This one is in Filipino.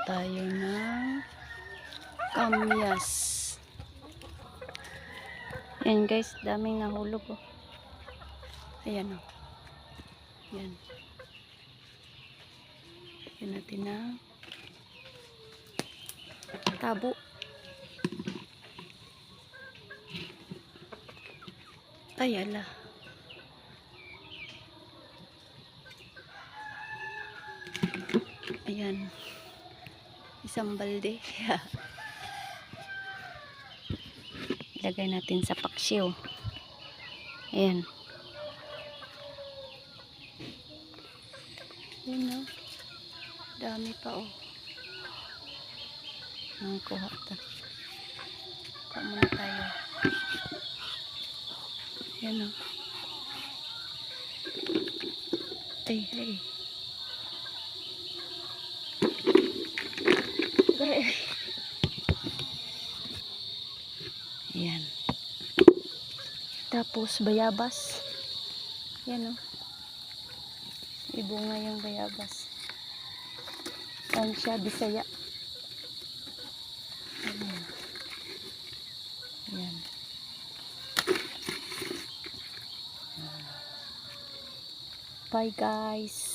tayo ng kamyas. Yan guys, daming nahulog oh. Ayan oh. Yan. Yan natin na tabo. Ay ala. Ayan. Isang balde. Ilagay natin sa paksiw. Ayan. Ayan oh. Dami pa oh. Kuha ito. Kuha muna tayo. Ayan oh. Ay, ay. Ayan. Tapos bayabas. Ayan oh. Ibunga yung bayabas. Saan siya? Bisaya. Ayan. Ayan. Bye guys.